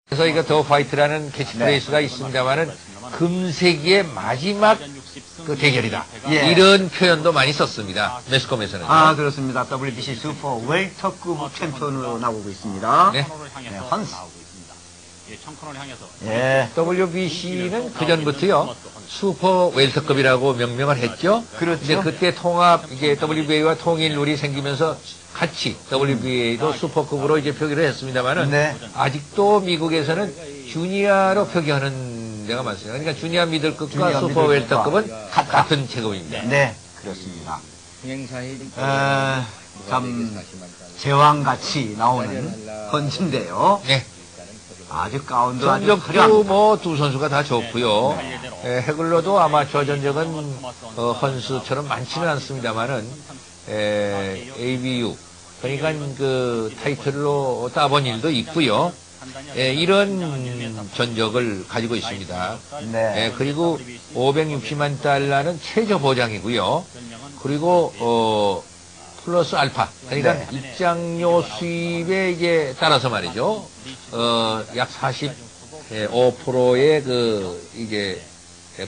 그래서 이거 더 화이트라는 캐치프레이즈가 있습니다만은 금세기의 마지막 그 대결이다. 예. 이런 표현도 많이 썼습니다. 매스컴에서는. 아, 그렇습니다. WBC 슈퍼 웰터급 챔피언으로 나오고 있습니다. 네. 네, 헌스. 예. WBC는 그전부터요, 슈퍼 웰터급이라고 명명을 했죠. 그렇죠. 근데 그때 통합, 이제 WBA와 통일 룰이 생기면서 같이 WBA도 슈퍼급으로 이제 표기를 했습니다만은, 네. 아직도 미국에서는 주니어로 표기하는 데가 많습니다. 그러니까 주니어 미들급과 주니어 슈퍼 미들급과 웰터급은 같은 체급입니다. 네, 그렇습니다. 참 제왕같이 나오는 헌스인데요. 네. 아주 가운데 아주 전적도 화려합니다. 뭐 두 선수가 다 좋고요. 해글러도 아마추어 전적은 헌스처럼 많지는 않습니다만은 ABU 그러니까 그 타이틀로 따본 일도 있고요. 이런 전적을 가지고 있습니다. 네. 그리고 560만 달러는 최저 보장이고요. 그리고 플러스 알파 그러니까 네. 입장료 수입에 이제 따라서 말이죠. 약 45%의 그 이제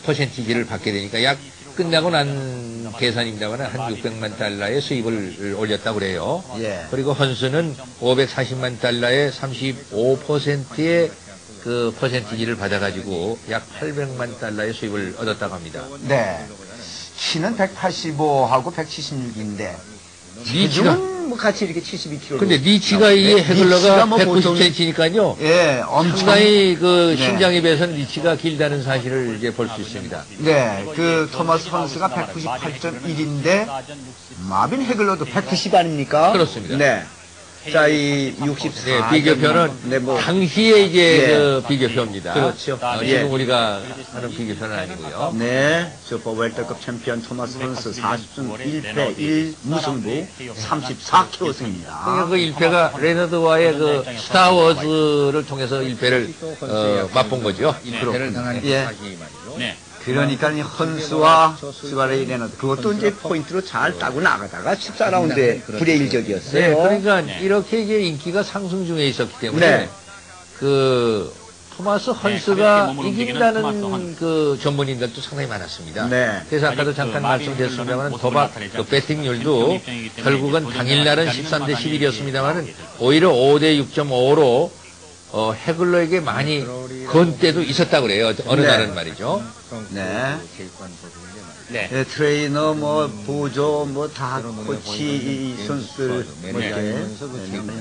퍼센티지를 받게 되니까 약 끝나고 난 계산입니다만 한 600만 달러의 수입을 올렸다고 그래요. 예. 그리고 헌스는 540만 달러의 35%의 그 퍼센티지를 받아가지고 약 800만 달러의 수입을 얻었다고 합니다. 네. 키는 185하고 176인데 니치가 뭐 같이 이렇게 72kg. 근데 니치가 이 해글러가 190cm니까요. 예, 엄청 상당히 그 네. 신장에 비해서는 니치가 길다는 사실을 이제 볼 수 있습니다. 네, 그 토마스 헌스가 198.1인데 마빈 해글러도 190 아닙니까? 그렇습니다. 네. 자, 이 64. 네, 비교표는 네, 뭐 당시에 이제 예. 그 비교표입니다. 그렇죠. 지금 예. 우리가 하는 비교표는 아니고요. 네, 슈퍼 웰터급 챔피언 토마스 헌스 40승 1패 1무승부 34kg 승입니다. 그러니까 그 1패가 레너드와의 그 스타워즈를 통해서 1패를 맛본 거죠. 1패를 당한 예. 사실이 말이죠. 네. 그러니까 이 헌스와 스바레이 레너드 그것도 이제 포인트로 잘 따고 나가다가 14라운드에 불의일적이었어요. 네, 그러니까 이렇게 이제 인기가 상승 중에 있었기 때문에 네. 그 토마스 헌스가 가볍게 이긴다는 토마스 헌스. 그 전문인들도 상당히 많았습니다. 네. 그래서 아까도 잠깐 말씀드렸습니다만 도박 그 배팅률도 결국은 당일날은 13대 11이었습니다만은 오히려 5대 6.5로 해글러에게 많이 건 때도 있었다고 그래요. 어느 네. 날은 말이죠. 네. 네. 네, 트레이너, 뭐, 보조, 뭐, 다, 코치, 이 선수들, 뭐, 이렇게, 네,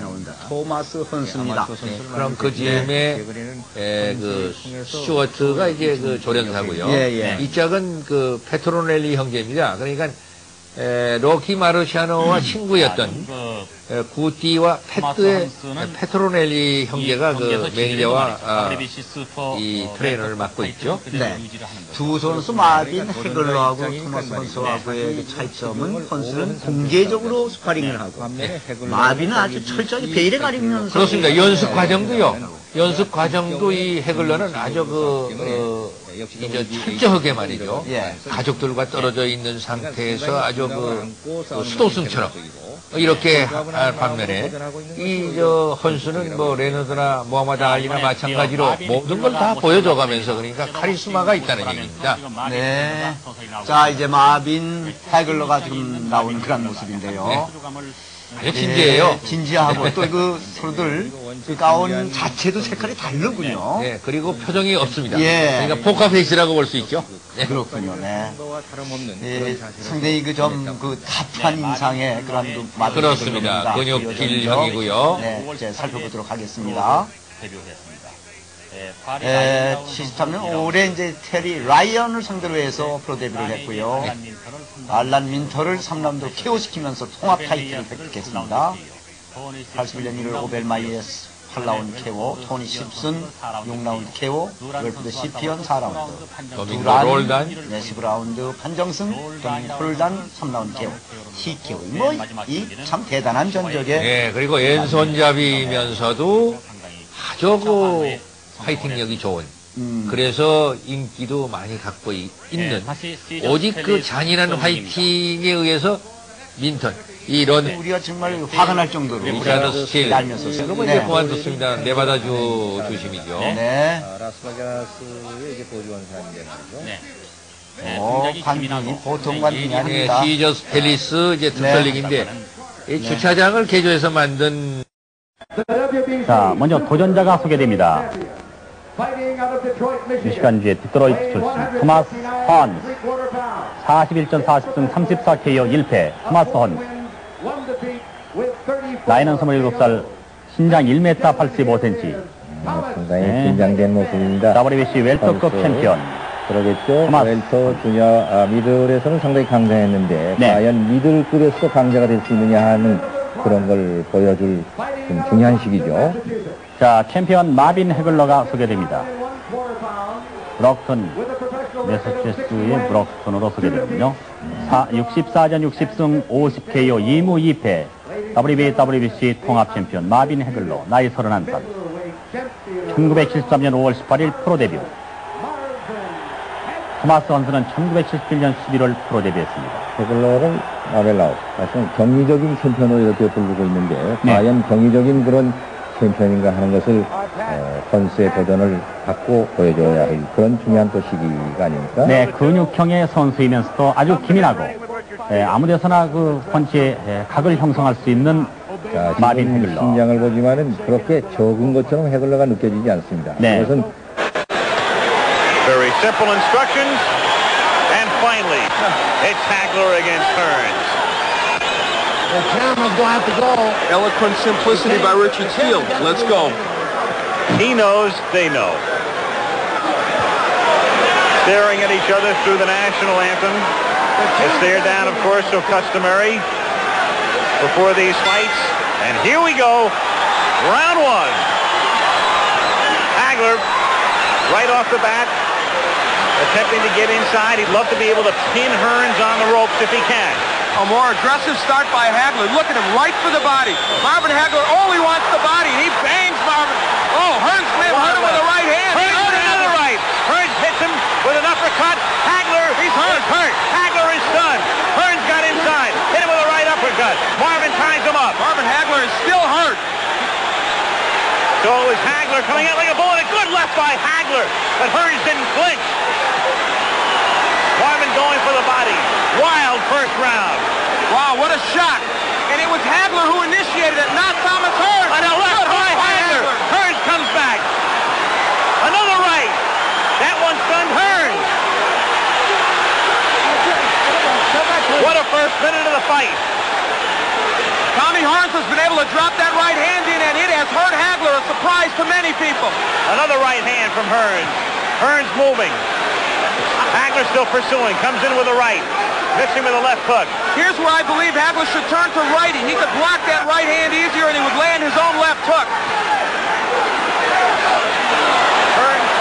나온다. 토마스 헌스입니다. 그럼 그 즈음에 그 스튜어트가 이제 그 조련사고요. 예, 예. 이 짝은 그 페트로넬리 형제입니다. 그러니까 로키 마르시아노와 친구였던 구티와 페트의 페트로넬리 형제가 그 매니저와 이 트레이너를 맡고 있죠. 네. 두 선수 마빈 해글러하고 토마스 헌스하고의 차이점은 헌스는 공개적으로 스파링을 하고 마빈은 아주 철저히 베일에 가리면서 그렇습니다. 연습 과정도요. 연습 과정도 이 해글러는 아주 이제 철저하게 말이죠. 예. 가족들과 떨어져 있는 상태에서 아주 그 수도승처럼 이렇게 할 반면에 이 헌스는 뭐 레너드나 모하마드 알리나 마찬가지로 모든 걸 다 보여줘가면서 그러니까 카리스마가 있다는 얘기입니다. 네. 자, 이제 마빈 해글러가 지금 나오는 그런 모습인데요. 아주 진지해요. 예, 진지하고 또 그 서로들 그 가운 자체도 색깔이 다르군요. 네, 그리고 표정이 없습니다. 예. 그러니까 포카페이스라고 볼 수 있죠. 네. 그렇군요. 네. 예, 상당히 그 좀 그 타프한 인상의 그런 그 마빈 그렇습니다. 해글러입니다. 근육질형이고요. 네, 이제 살펴보도록 하겠습니다. 데뷔했습니다. 73년 올해 이제 테리 라이언을 상대로 해서 프로 데뷔를 했고요. 알란 민터를 3라운드 KO시키면서 통합 타이틀을 획득했습니다. 81년 1월 오벨마이에스 8라운드 KO, 토니 십슨 6라운드 KO, 웰프드 시피언 4라운드, 도밍고 롤단, 네, 10라운드 판정승, 도밍고 롤단 3라운드 KO, TKO. 뭐, 이 참 대단한 전적에. 네, 그리고 왼손잡이면서도 아주 그 파이팅력이 좋은 그래서 인기도 많이 갖고 있는 오직 그 잔인한 화이팅에 의해서 민턴 이런 우리가 정말 화가 날 정도로 리차드 스틸 날면서 그러면 이제 그만뒀습니다. 네바다 주 주심이죠. 네. 라스베가스의 이제 보조원사인데 말이죠. 네. 관중이 보통 관중이 예, 아닙니다. 시저스 팰리스 이제 특설링인데 이 주차장을 개조해서 만든. 자, 먼저 도전자가 소개됩니다. 미시간주의 디트로이트 출신 토마스 헌스 41전 40승 34KO 1패 토마스 헌스 나이는 27살 신장 1m 85cm 상당히 긴장된 모습입니다. WBC 웰터급 챔피언 그러겠죠. 토마스. 웰터 주니어 미들에서는 상당히 강자였는데 네. 과연 미들급에서 강자가 될 수 있느냐 하는 그런 걸 보여줄 좀 중요한 시기죠. 자, 챔피언 마빈 해글러가 소개됩니다. 브럭턴 매사추세츠의 브럭턴으로 소개되는군요. 64전 60승 50KO 2무 2패 WBC 통합 챔피언 마빈 해글러 나이 31살 1973년 5월 18일 프로 데뷔. 토마스 헌스는 1977년 11월 프로 데뷔했습니다. 헤글러를 마벨라우 사실은 경리적인 챔피언으로 이렇게 부르고 있는데 네. 과연 경리적인 그런 챔피언인가 하는 것을 헌스의 도전을 받고 보여줘야 할 그런 중요한 또 시기가 아닙니까? 네, 근육형의 선수이면서도 아주 기민하고 아무데서나 그 펀치에 각을 형성할 수 있는 자, 마빈 지금 해글러. 신장을 보지만은 그렇게 적은 것처럼 해글러가 느껴지지 않습니다. 네. 그것은 Very simple instructions. And finally, it's Hagler against Hearns. The camera's going to have to go. Eloquent simplicity by Richard Steele. Let's go. He knows, they know. Staring at each other through the national anthem. They stare down, of course, so customary before these fights. And here we go. Round one. Hagler, right off the bat, attempting to get inside. He'd love to be able to pin Hearns on the ropes if he can. A more aggressive start by Hagler. Look at him, right for the body. Marvin Hagler only wants the body. He bangs Marvin. Oh, Hearns may have hurt him with a right hand. Hearns with another right. Hearns hits him with an uppercut. Hagler, he's hurt. Hagler is stunned. Hearns got inside. Hit him with a right uppercut. Marvin ties him up. Marvin Hagler is still hurt. So it was Hagler coming out like a bullet. A good left by Hagler, but Hearns didn't flinch. Marvin going for the body. Wild first round. Wow, what a shot. And it was Hagler who initiated it, not Thomas Hearns. On a left by Hagler. Hearns comes back. Another right. That one stunned Hearns. What a first minute of the fight. Tommy Hearns has been able to drop that right hand in, and it has hurt Hagler, a surprise to many people. Another right hand from Hearns. Hearns moving. Hagler still pursuing. Comes in with a right. Mixing with a left hook. Here's where I believe Hagler should turn to righty. He could block that right hand easier, and he would land his own left hook. Hearns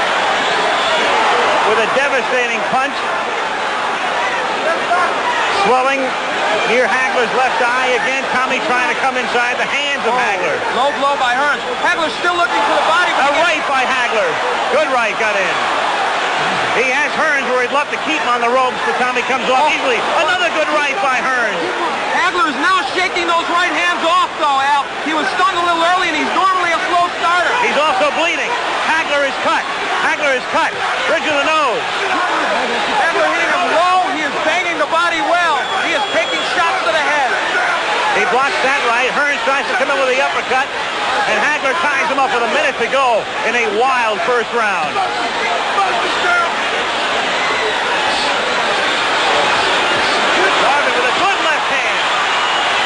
with a devastating punch. Swelling near Hagler's left eye. Again, Tommy trying to come inside the hands of Hagler. Low blow by Hearns. Hagler's still looking for the body. A right by Hagler. Good right got in. He has Hearns where he'd love to keep him on the ropes, but Tommy comes off easily. Another good right by Hearns. Hagler is now shaking those right hands off, though, Al. He was stung a little early, and he's normally a slow starter. He's also bleeding. Hagler is cut. Hagler is cut. Bridge of the nose. Hagler hitting him low. He is banging the body well. He is taking shots to the head. He blocks that right. Hearns tries to come in with the uppercut, and Hagler ties him up with a minute to go in a wild first round. Marvin with a good left hand.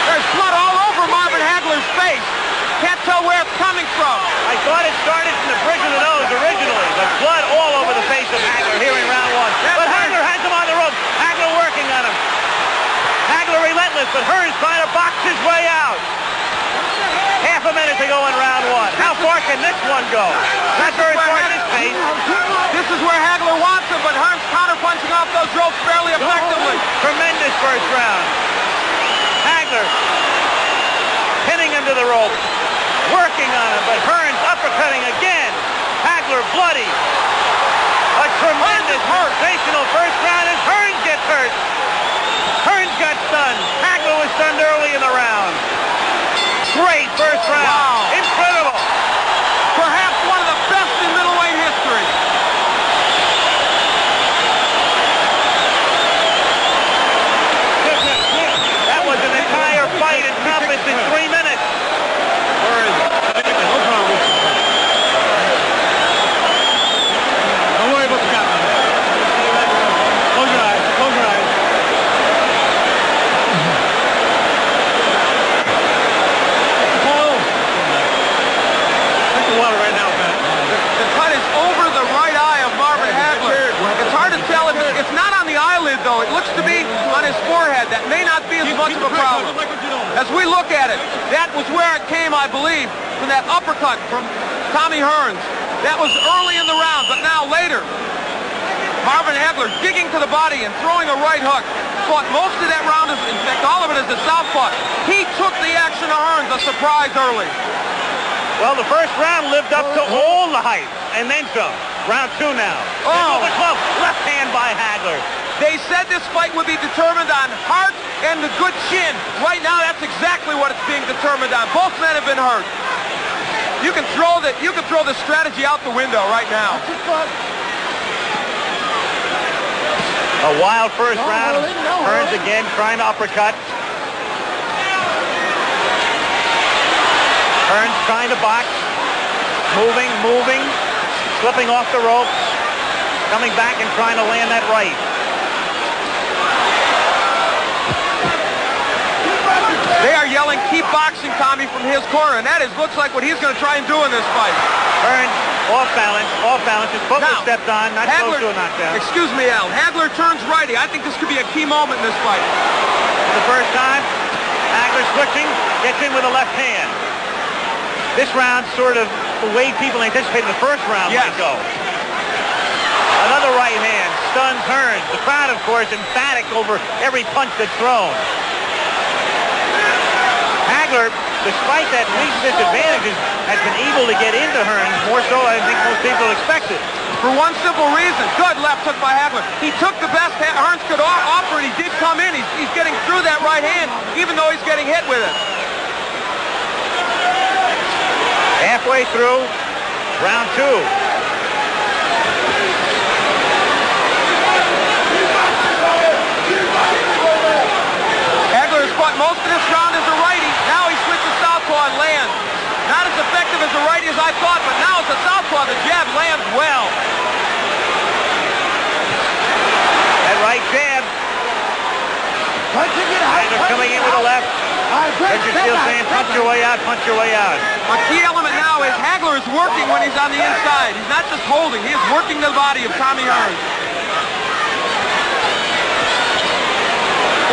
There's blood all over Marvin Hagler's face. Can't tell where it's coming from. I thought it started from the bridge of the nose originally, but blood all over the face of Hagler here in round one. But Hagler has him on the ropes. Hagler working on him. Hagler relentless, but Hearns trying to box his way out. Half a minute to go in round one. How far can this one go? Not very far at this pace. This is where Hagler wants him, but Hearns counter-punching off those ropes fairly effectively. Tremendous first round. Hagler pinning him to the rope. Working on him, but Hearns uppercutting again. Hagler bloody. A tremendous, sensational first round as Hearns gets hurt. Hearns got stunned. Hagler was stunned early in the round. much of a problem. As we look at it, that was where it came, I believe, from that uppercut from Tommy Hearns. That was early in the round, but now later, Marvin Hagler digging to the body and throwing a right hook. Fought most of that round, in fact, all of it as a southpaw. He took the action of Hearns, a surprise early. Well, the first round lived up to all the hype, and then some. Round 2 now. Oh! The club, left hand by Hagler. They said this fight would be determined on heart and the good chin. Right now, that's exactly what it's being determined on. Both men have been hurt. You can throw the strategy out the window right now. A wild first round. Hearns again trying to uppercut. Hearns trying to box. Moving. Slipping off the ropes. Coming back and trying to land that right. They are yelling, keep boxing, Tommy, from his corner, and that looks like what he's going to try and do in this fight. Hearns off balance. His foot was stepped on, not close to a knockdown. Excuse me, Al. Hagler turns righty. I think this could be a key moment in this fight. For the first time, Hagler switching, gets in with a left hand. This round sort of the way people anticipated the first round might go. Another right hand stuns Hearns. The crowd, of course, emphatic over every punch that's thrown. Hagler, despite that recent disadvantages, has been able to get into Hearns more so than I think most people expected. For one simple reason. Good left hook by Hagler. He took the best Hearns could offer, and he did come in. He's getting through that right hand, even though he's getting hit with it. Halfway through round 2. Hagler has fought most of this round as a righty. Now he switches southpaw and lands. Not as effective as a righty as I thought, but now as a southpaw, the jab lands well. That right jab. Hagler coming in with a left. Richard still saying, punch your way out, punch your way out. A key element now is Hagler is working when he's on the inside. He's not just holding. He is working the body of Tommy Hearns.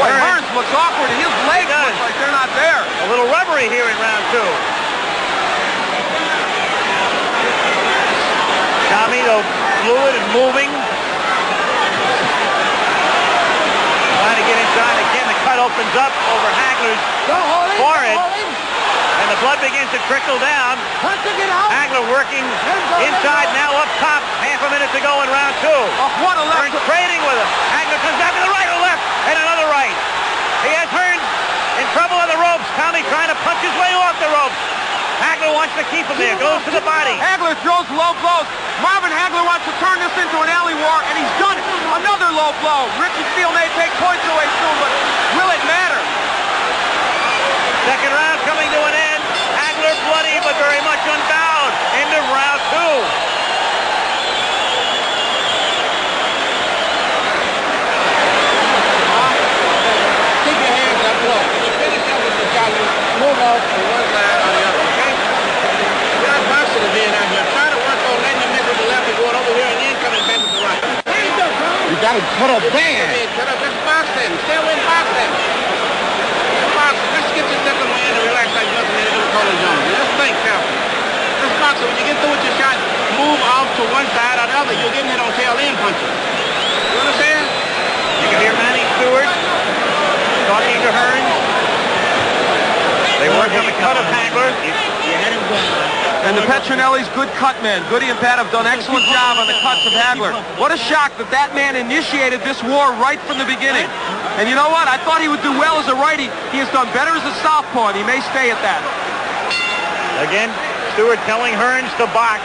Boy, Hearns looks awkward, and his legs look like they're not there. A little rubbery here in round 2. Tommy, though, fluid and moving. Trying to get inside. Again, the cut opens up over Hagler's forehead. And the blood begins to trickle down. Hagler working inside, now up top. Half a minute to go in round 2. What a left. Hearns trading with him. Hagler comes back to the right, a left, and another right. He has Hearns in trouble on the ropes. Tommy trying to punch his way off the ropes. Hagler wants to keep him there. Goes to the body. Hagler throws low blows. Marvin Hagler wants to turn this into an alley war, and he's done it. Another low blow. Richard Steele may take points away soon, but will it matter? Second round coming to an end. Hagler bloody, but very much unbound. End of round 2. Move off to one side or the other, okay? We're not boxing again out here. Try to work on letting them hit with the left and going over here and then coming back with the right. You got to cut up bad. Cut up. Just box them. Stay away and box them. Box. Just get your neck on the end and relax like nothing. And it'll call it Jones. Just think careful. Just box it. When you get through with your shot, move off to one side or the other. You'll get hit on tail end punches. You understand? You can hear Manny Stewart talking to Hearns. They work on the cut of Hagler. And the Petronelli's good cut men. Goody and Pat have done an excellent job on the cuts of Hagler. What a shock that that man initiated this war right from the beginning. And you know what? I thought he would do well as a righty. He has done better as a southpaw, and he may stay at that. Again, Stewart telling Hearns to box.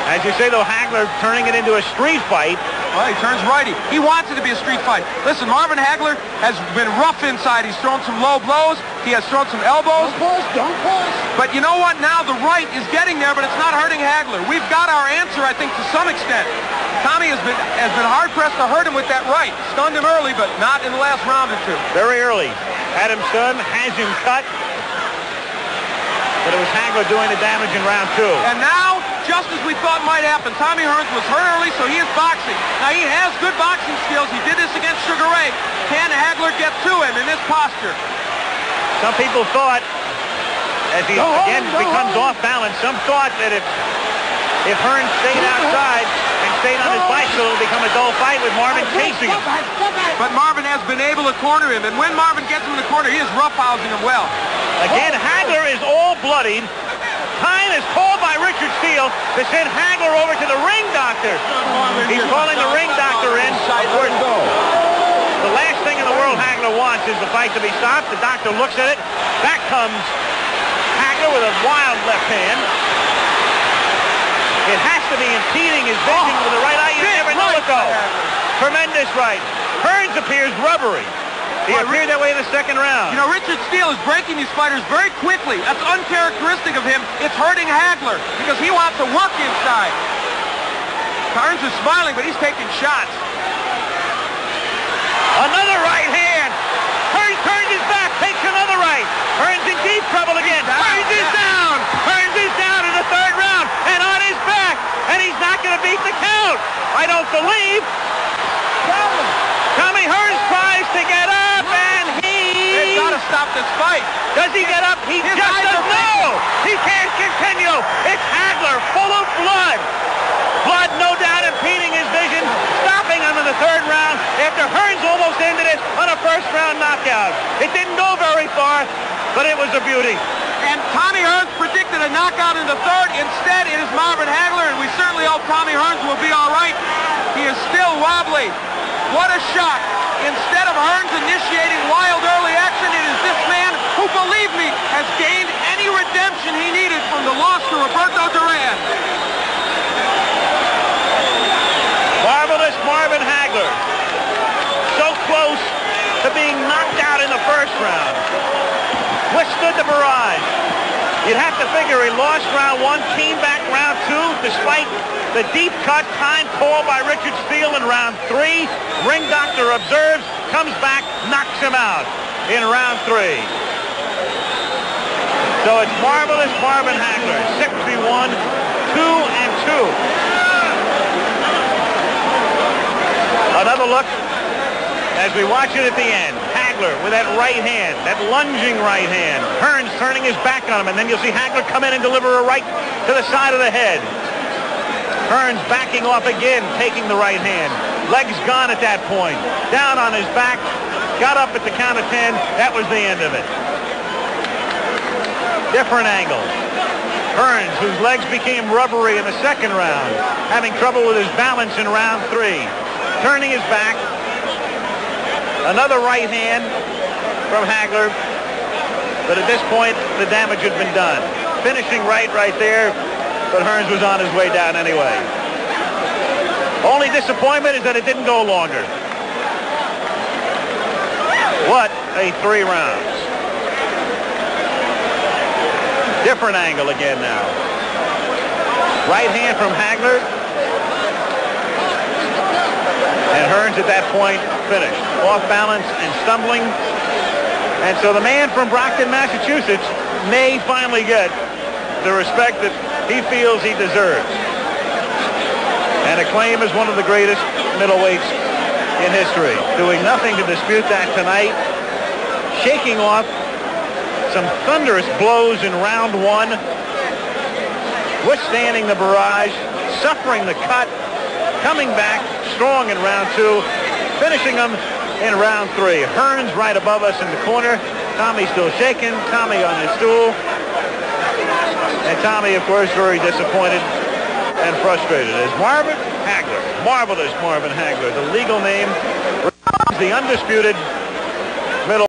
As you say, though, Hagler turning it into a street fight. Well, he turns righty. He wants it to be a street fight. Listen, Marvin Hagler has been rough inside. He's thrown some low blows. He has thrown some elbows. Don't push. But you know what? Now the right is getting there, but it's not hurting Hagler. We've got our answer, I think, to some extent. Tommy has been hard-pressed to hurt him with that right. Stunned him early, but not in the last round or two. Very early. Adam Sun has him cut. But it was Hagler doing the damage in round 2. And now, just as we thought might happen, Tommy Hearns was hurt early, so he is boxing. Now, he has good boxing skills. He did this against Sugar Ray. Can Hagler get to him in this posture? Some people thought, as he again becomes off balance, some thought that if Hearns stayed outside and stayed on his bicycle, it would become a dull fight with Marvin chasing him. But Marvin has been able to corner him, and when Marvin gets him in the corner, he is roughhousing him well. Again, Hagler is all bloodied. Time is called by Richard Steele to send Hagler over to the ring doctor. He's calling the ring doctor in. The last thing in the world Hagler wants is the fight to be stopped. The doctor looks at it. Back comes Hagler with a wild left hand. It has to be impeding his vision with the right eye. You never know it, though. Tremendous right. Hearns appears rubbery. He appeared that way in the second round. You know, Richard Steele is breaking these fighters very quickly. That's uncharacteristic of him. It's hurting Hagler because he wants to work inside. Hearns is smiling, but he's taking shots. Another right hand. Hearns turns his back, takes another right. Hearns in deep trouble again. Hearns is down. Hearns is down in the third round and on his back. And he's not going to beat the count. I don't believe. Tommy Hearns tries to get up, and They've got to stop this fight. Does he get up? He just doesn't know. He can't continue. It's Hagler, full of blood. Blood, no doubt, impeding his vision, stopping him in the third round after Hearns almost ended it on a first-round knockout. It didn't go very far, but it was a beauty. And Tommy Hearns predicted a knockout in the third. Instead, it is Marvin Hagler, and we certainly hope Tommy Hearns will be all right. He is still wobbly. What a shock. Instead of Hearns initiating wild early action, it is this man who, believe me, has gained any redemption he needed from the loss to Roberto Duran. Marvelous Marvin Hagler. So close to being knocked out in the first round. Withstood the barrage. You'd have to figure he lost round one, came back round two, despite the deep cut time called by Richard Steele in round three. Ring doctor observes, comes back, knocks him out in round three. So it's marvelous Marvin Hagler, 61, 2-2. Another look as we watch it at the end. Hagler with that right hand, that lunging right hand. Hearns turning his back on him, and then you'll see Hagler come in and deliver a right to the side of the head. Hearns backing off again, taking the right hand. Legs gone at that point. Down on his back, got up at the count of 10. That was the end of it. Different angle. Hearns, whose legs became rubbery in the second round, having trouble with his balance in round three. Turning his back. Another right hand from Hagler. But at this point, the damage had been done. Finishing right there, but Hearns was on his way down anyway. Only disappointment is that it didn't go longer. What a 3 rounds. Different angle again now. Right hand from Hagler. And Hearns at that point finished. Off balance and stumbling. And so the man from Brockton, Massachusetts may finally get the respect that he feels he deserves. And acclaim as one of the greatest middleweights in history. Doing nothing to dispute that tonight. Shaking off some thunderous blows in round one. Withstanding the barrage. Suffering the cut. Coming back strong in round two. Finishing them in round three. Hearns right above us in the corner. Tommy still shaking. Tommy on his stool. And Tommy, of course, very disappointed and frustrated. As Marvin Hagler, marvelous Marvin Hagler, the legal name, the undisputed